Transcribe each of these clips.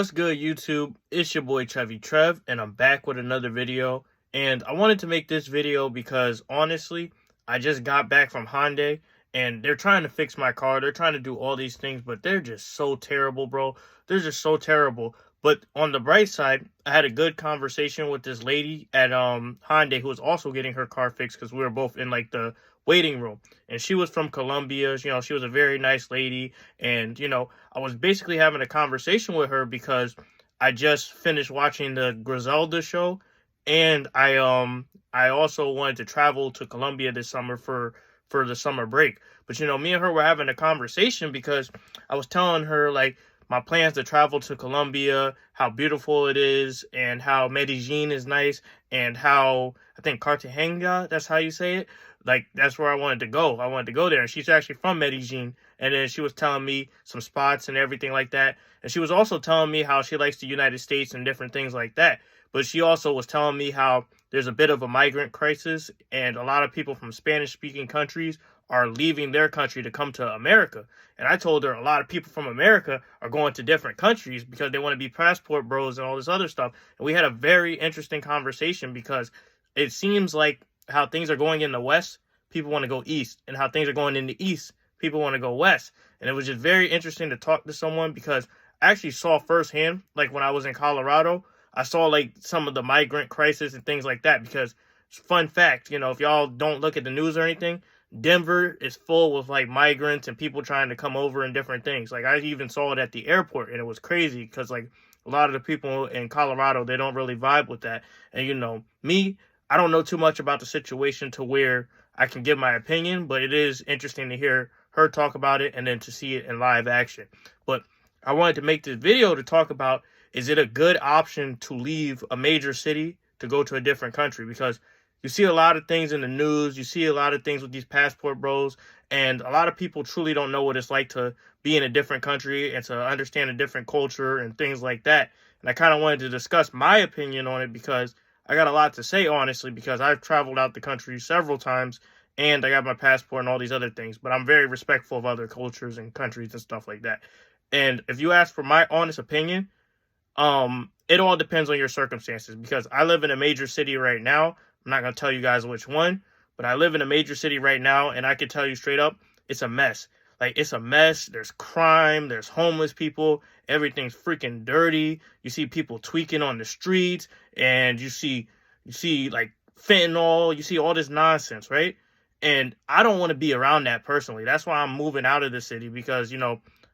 What's good, YouTube? It's your boy Trevi Trev, and I'm back with another video. And I wanted to make this video because honestly, I just got back from Hyundai, and they're trying to fix my car. They're trying to do all these things, but they're just so terrible, bro. They're just so terrible. But on the bright side, I had a good conversation with this lady at Hyundai who was also getting her car fixed because we were both in like the waiting room, and she was from Colombia. She was a very nice lady, and I was basically having a conversation with her because I just finished watching the Griselda show, and I also wanted to travel to Colombia this summer for the summer break. But me and her were having a conversation because I was telling her like my plans to travel to Colombia, how beautiful it is, and how Medellin is nice, and how I think Cartagena, that's how you say it. Like that's where I wanted to go. I wanted to go there, and she's actually from Medellin. And then she was telling me some spots and everything like that. And she was also telling me how she likes the United States and different things like that. But she also was telling me how there's a bit of a migrant crisis, and a lot of people from Spanish-speaking countries are leaving their country to come to America. And I told her a lot of people from America are going to different countries because they want to be passport bros and all this other stuff. And we had a very interesting conversation because it seems like how things are going in the West, people want to go East, and how things are going in the East, people want to go West. And it was just very interesting to talk to someone because I actually saw firsthand, like when I was in Colorado, I saw like some of the migrant crisis and things like that. Because fun fact, if y'all don't look at the news or anything, Denver is full with like migrants and people trying to come over and different things. Like I even saw it at the airport, and it was crazy because like a lot of the people in Colorado, they don't really vibe with that. And me, I don't know too much about the situation to where I can give my opinion, but it is interesting to hear her talk about it and then to see it in live action. But I wanted to make this video to talk about, is it a good option to leave a major city to go to a different country? Because you see a lot of things in the news, you see a lot of things with these passport bros, and a lot of people truly don't know what it's like to be in a different country and to understand a different culture and things like that. And I kind of wanted to discuss my opinion on it because I got a lot to say, honestly, because I've traveled out the country several times and I got my passport and all these other things. But I'm very respectful of other cultures and countries and stuff like that. And if you ask for my honest opinion, it all depends on your circumstances because I live in a major city right now. I'm not going to tell you guys which one, but I live in a major city right now, and I can tell you straight up, it's a mess. Like, it's a mess. There's crime. There's homeless people. Everything's freaking dirty. You see people tweaking on the streets, and you see like fentanyl. You see all this nonsense, right? And I don't want to be around that personally. That's why I'm moving out of the city because,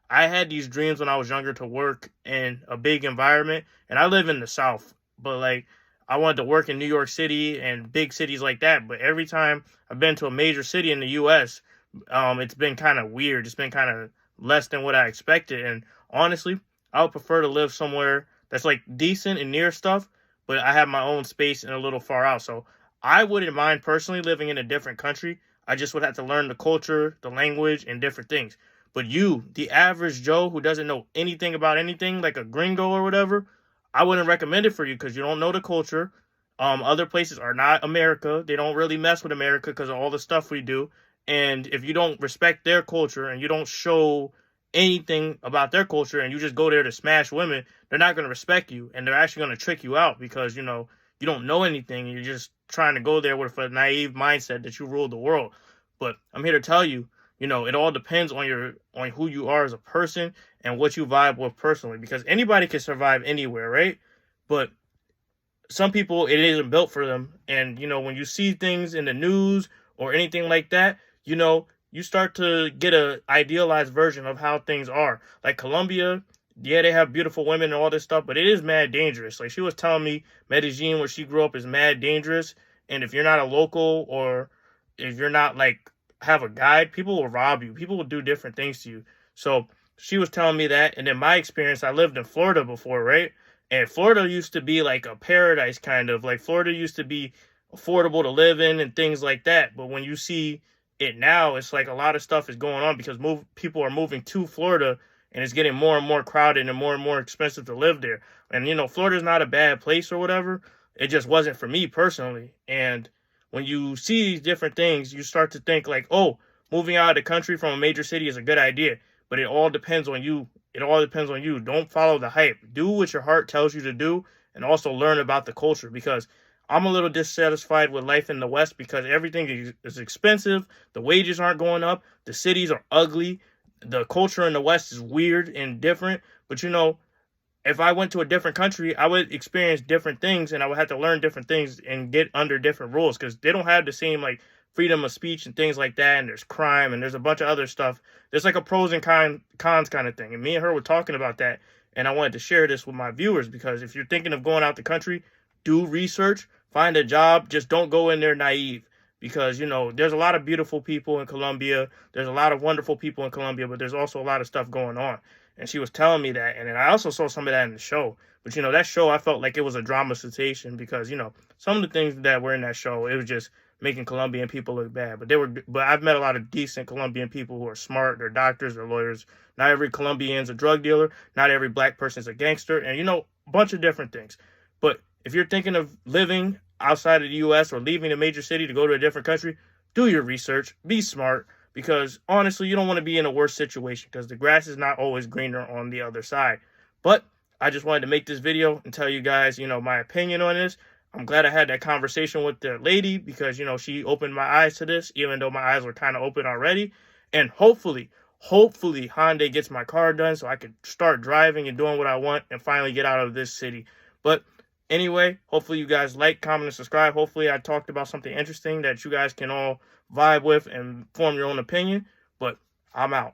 I had these dreams when I was younger to work in a big environment, and I live in the South, but like I wanted to work in New York City and big cities like that. But every time I've been to a major city in the U.S., it's been kind of weird. It's been kind of less than what I expected. And honestly, I would prefer to live somewhere that's like decent and near stuff, but I have my own space and a little far out. So I wouldn't mind personally living in a different country. I just would have to learn the culture, the language, and different things. But you, the average Joe who doesn't know anything about anything, like a gringo or whatever, I wouldn't recommend it for you because you don't know the culture. Other places are not America. They don't really mess with America because of all the stuff we do. And if you don't respect their culture and you don't show anything about their culture and you just go there to smash women, they're not going to respect you. And they're actually going to trick you out because, you don't know anything. You're just trying to go there with a naive mindset that you rule the world. But I'm here to tell you, it all depends on who you are as a person and what you vibe with personally, because anybody can survive anywhere, right? But some people, it isn't built for them. And when you see things in the news or anything like that, you start to get a idealized version of how things are. Like Colombia, yeah, they have beautiful women and all this stuff, but it is mad dangerous. Like she was telling me, Medellin, where she grew up, is mad dangerous. And if you're not a local, or if you're not like have a guide, people will rob you. People will do different things to you. So she was telling me that. And in my experience, I lived in Florida before, right? And Florida used to be like a paradise, kind of. Like Florida used to be affordable to live in and things like that. But when you see it now, it's like a lot of stuff is going on because people are moving to Florida, and it's getting more and more crowded and more expensive to live there. And Florida's not a bad place or whatever. It just wasn't for me personally. And when you see these different things, you start to think like, oh, moving out of the country from a major city is a good idea. But it all depends on you it all depends on you. Don't follow the hype. Do what your heart tells you to do, and also learn about the culture, because I'm a little dissatisfied with life in the West because everything is expensive. The wages aren't going up. The cities are ugly. The culture in the West is weird and different. But if I went to a different country, I would experience different things, and I would have to learn different things and get under different rules, because they don't have the same like freedom of speech and things like that. And there's crime and there's a bunch of other stuff. There's like a pros and cons kind of thing. And me and her were talking about that. And I wanted to share this with my viewers, because if you're thinking of going out the country, do research, find a job. Just don't go in there naive, because there's a lot of beautiful people in Colombia. There's a lot of wonderful people in Colombia, but there's also a lot of stuff going on. And she was telling me that, and then I also saw some of that in the show. But that show, I felt like it was a dramatization, because some of the things that were in that show, it was just making Colombian people look bad. But I've met a lot of decent Colombian people who are smart. They're doctors, they're lawyers. Not every Colombian's a drug dealer. Not every black person's a gangster, and a bunch of different things. But if you're thinking of living outside of the U.S. or leaving a major city to go to a different country, do your research, be smart, because honestly, you don't want to be in a worse situation, because the grass is not always greener on the other side. But I just wanted to make this video and tell you guys, my opinion on this. I'm glad I had that conversation with the lady, because, she opened my eyes to this, even though my eyes were kind of open already. And hopefully Hyundai gets my car done so I can start driving and doing what I want and finally get out of this city. But anyway, hopefully you guys like, comment, and subscribe. Hopefully I talked about something interesting that you guys can all vibe with and form your own opinion. But I'm out.